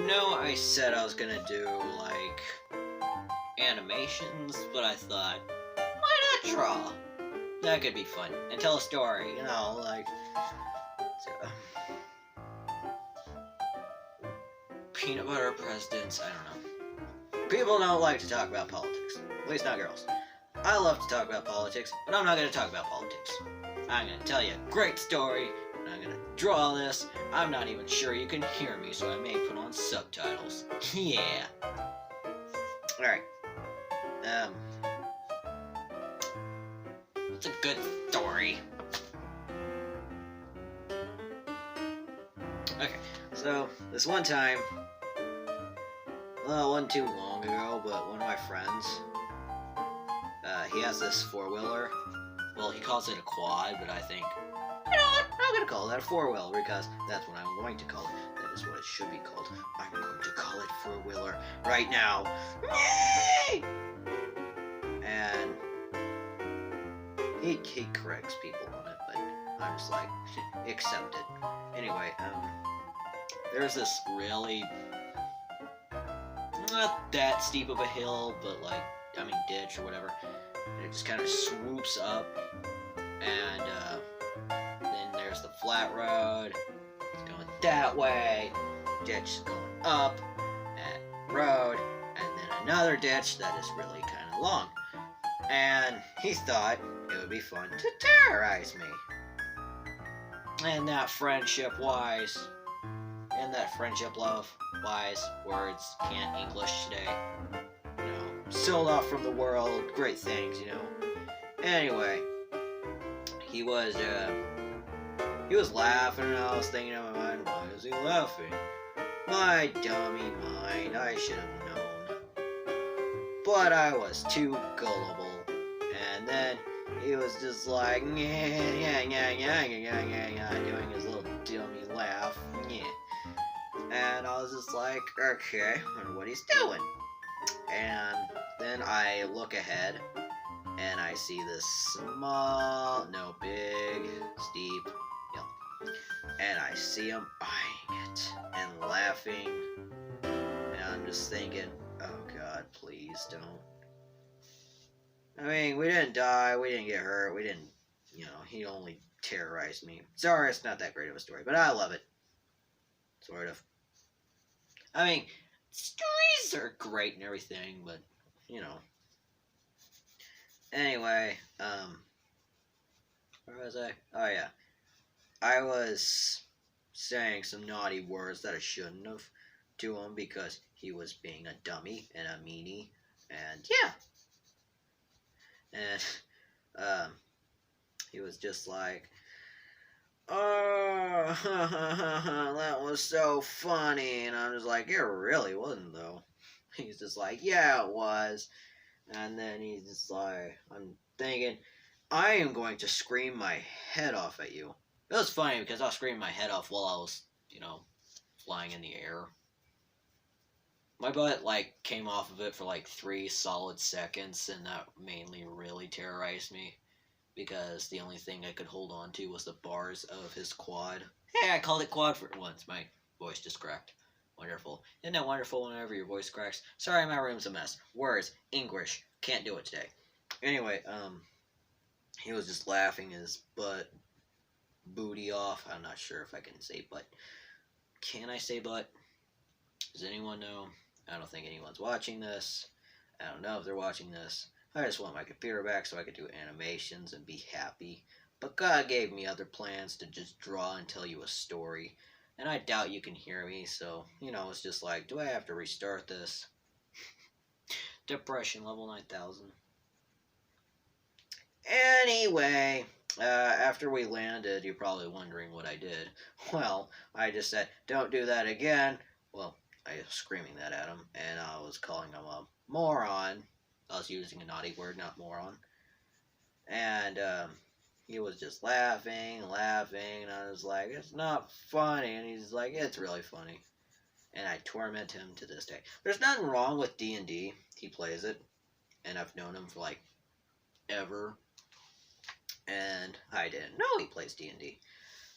know I said I was gonna do, like, animations, but I thought, why not draw? That could be fun. And tell a story, you know, like... So, peanut butter presidents, I don't know. People don't like to talk about politics. At least not girls. I love to talk about politics, but I'm not going to talk about politics. I'm going to tell you a great story, and I'm going to draw this. I'm not even sure you can hear me, so I may put on subtitles. Yeah. Alright. It's a good story. Okay, so this one time, well, it wasn't too long ago, but one of my friends, he has this four-wheeler. Well, he calls it a quad, but I think, you know what, I'm going to call that a four-wheeler because that's what I'm going to call it. That is what it should be called. I'm going to call it four-wheeler right now. Yay! And he corrects people on it, but I'm just like, accept it. Anyway, there's this really, not that steep of a hill, but like, I mean ditch or whatever, and it just kind of swoops up, and then there's the flat road, it's going that way, ditch is going up, that road, and then another ditch that is really kind of long, and he thought it would be fun to terrorize me. And that friendship wise, and that friendship love wise words, can't English today, you know, sold off from the world, great things, you know. Anyway, he was laughing, and I was thinking in my mind, why is he laughing? My dummy mind, I should have known. But I was too gullible, and then he was just like, yeah, doing his little dummy laugh, yeah. And I was just like, okay, I wonder what he's doing. And then I look ahead, and I see this big, steep hill. And I see him eyeing it and laughing. And I'm just thinking, oh God, please don't. I mean, we didn't die, we didn't get hurt, we didn't, you know, he only terrorized me. Sorry, it's not that great of a story, but I love it. Sort of. I mean, stories are great and everything, but, you know. Anyway, where was I? Oh, yeah. I was saying some naughty words that I shouldn't have to him because he was being a dummy and a meanie, and yeah. And, he was just like, oh, that was so funny. And I'm just like, it really wasn't, though. He's just like, yeah, it was. And then he's just like, I'm thinking, I am going to scream my head off at you. It was funny because I was screaming my head off while I was, you know, flying in the air. My butt, like, came off of it for, like, 3 solid seconds, and that mainly really terrorized me, because the only thing I could hold on to was the bars of his quad. Hey, I called it quad for once. My voice just cracked. Wonderful. Isn't that wonderful whenever your voice cracks? Sorry, my room's a mess. Words, English, can't do it today. Anyway, he was just laughing his booty off. I'm not sure if I can say butt. Can I say butt? Does anyone know? I don't think anyone's watching this. I don't know if they're watching this. I just want my computer back so I could do animations and be happy. But God gave me other plans to just draw and tell you a story. And I doubt you can hear me, so, you know, it's just like, do I have to restart this? Depression level 9000. Anyway, after we landed, you're probably wondering what I did. Well, I just said, don't do that again. Well, I was screaming that at him, and I was calling him a moron. I was using a naughty word, not moron. And he was just laughing, and I was like, it's not funny. And he's like, it's really funny. And I torment him to this day. There's nothing wrong with D&D. He plays it, and I've known him for, like, ever. And I didn't know he plays D&D.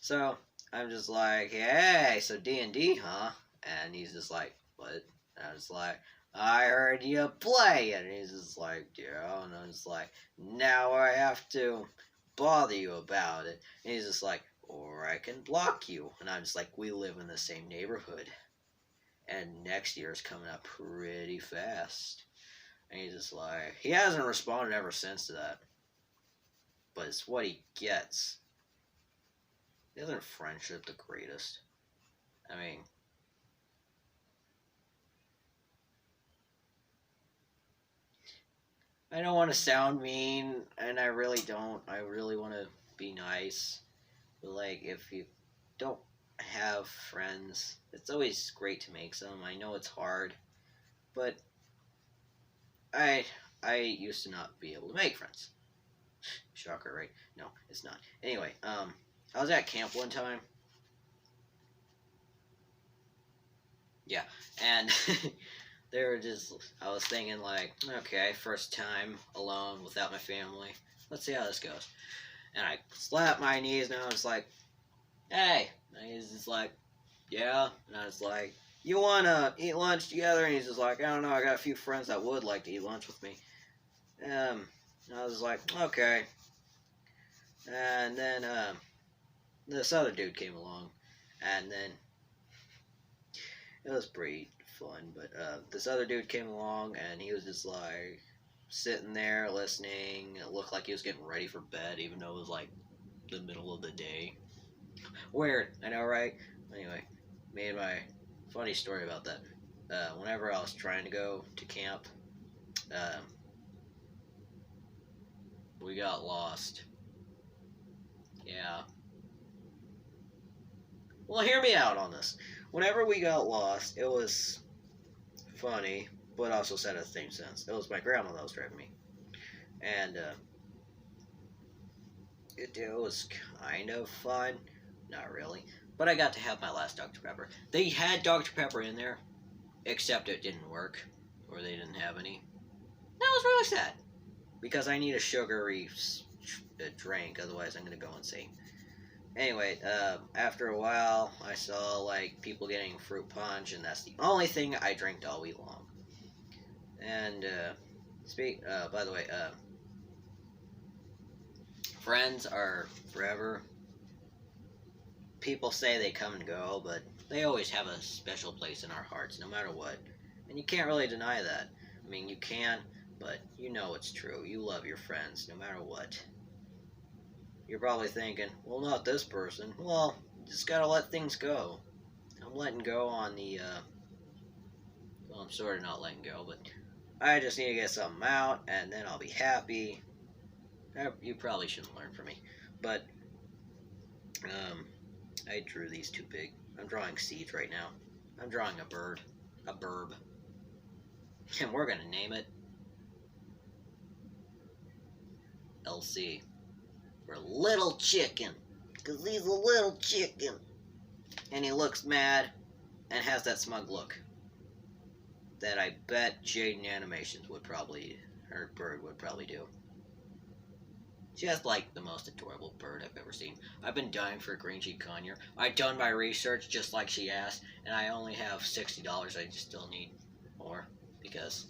So I'm just like, hey, so D&D, huh? And he's just like, what? And I was like, I heard you play. And he's just like, yeah. And I was like, now I have to bother you about it. And he's just like, or I can block you. And I'm just like, we live in the same neighborhood. And next year is coming up pretty fast. And he's just like, he hasn't responded ever since to that. But it's what he gets. Isn't friendship the greatest? I mean, I don't want to sound mean, and I really don't. I really want to be nice. But, like, if you don't have friends, it's always great to make some. I know it's hard, but I used to not be able to make friends. Shocker, right? No, it's not. Anyway, I was at camp one time. Yeah, and they were just, I was thinking, like, okay, first time alone without my family. Let's see how this goes. And I slapped my knees, and I was like, hey. And he's just like, yeah. And I was like, you want to eat lunch together? And he's just like, I don't know, I got a few friends that would like to eat lunch with me. And I was like, okay. And then this other dude came along, and then it was pretty fun. But this other dude came along, and he was just like sitting there listening. It looked like he was getting ready for bed, even though it was like the middle of the day. Weird, I know, right? Anyway, made my funny story about that. Whenever I was trying to go to camp, we got lost. Yeah. Well, hear me out on this. Whenever we got lost, it was funny, but also sad at the same sense. It was my grandma that was driving me. And it was kind of fun. Not really. But I got to have my last Dr. Pepper. They had Dr. Pepper in there, except it didn't work, or they didn't have any. That was really sad, because I need a sugary drink, otherwise I'm going to go insane. Anyway, after a while, I saw, like, people getting fruit punch, and that's the only thing I drank all week long. And, by the way, friends are forever. People say they come and go, but they always have a special place in our hearts, no matter what. And you can't really deny that. I mean, you can, but you know it's true. You love your friends, no matter what. You're probably thinking, well, not this person. Well, you just gotta let things go. I'm letting go on the, well, I'm sort of not letting go, but I just need to get something out, and then I'll be happy. You probably shouldn't learn from me, but, I drew these too big. I'm drawing seeds right now. I'm drawing a bird. A burb. And we're gonna name it LC. For Little Chicken. Because he's a little chicken. And he looks mad and has that smug look that I bet Jaden Animations would probably, her bird would probably do. She has, like, the most adorable bird I've ever seen. I've been dying for a green cheek conure. I've done my research just like she asked, and I only have $60. I just still need more, because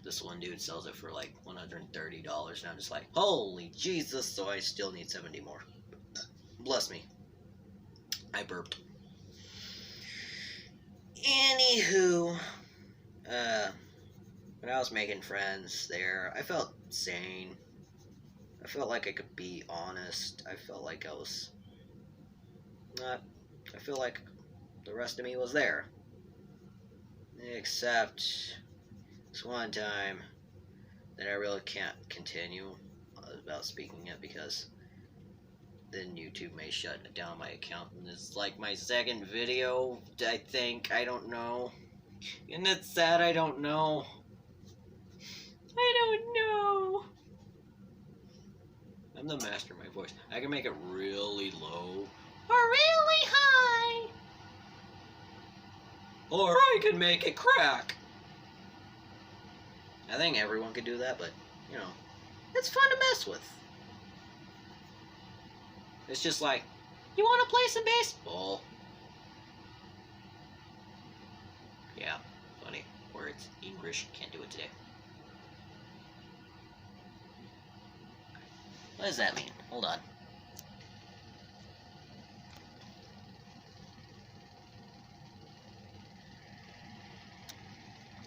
this one dude sells it for, like, $130, and I'm just like, holy Jesus, so I still need 70 more. Bless me. I burped. Anywho, when I was making friends there, I felt sane. I felt like I could be honest. I felt like I was not. I feel like the rest of me was there. Except this one time that I really can't continue about speaking it, because then YouTube may shut down my account. And it's like my second video, I think. I don't know. And it's sad, I don't know. I don't know. I'm the master of my voice. I can make it really low or really high. Or I can make it crack. I think everyone could do that, but, you know, it's fun to mess with. It's just like, you want to play some baseball? it's English. Can't do it today. What does that mean? Hold on.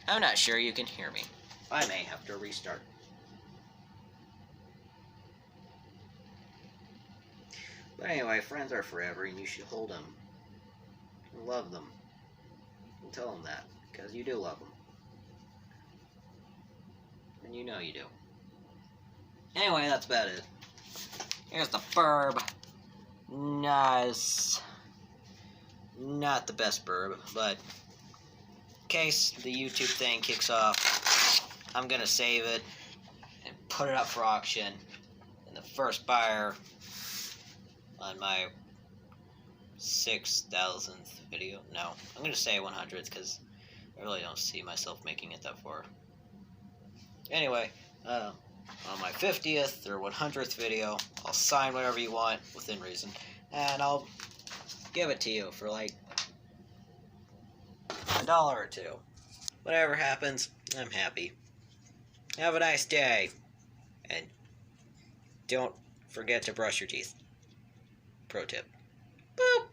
I'm not sure you can hear me. I may have to restart. But anyway, friends are forever, and you should hold them. And love them. And tell them that, because you do love them. And you know you do. Anyway, that's about it. Here's the burb. Nice. Not the best burb, but in case the YouTube thing kicks off, I'm gonna save it and put it up for auction. And the first buyer on my 6,000th video. No, I'm gonna say 100th because I really don't see myself making it that far. Anyway, on my 50th or 100th video, I'll sign whatever you want within reason, and I'll give it to you for like $1 or $2. Whatever happens, I'm happy. Have a nice day, and don't forget to brush your teeth. Pro tip. Boop!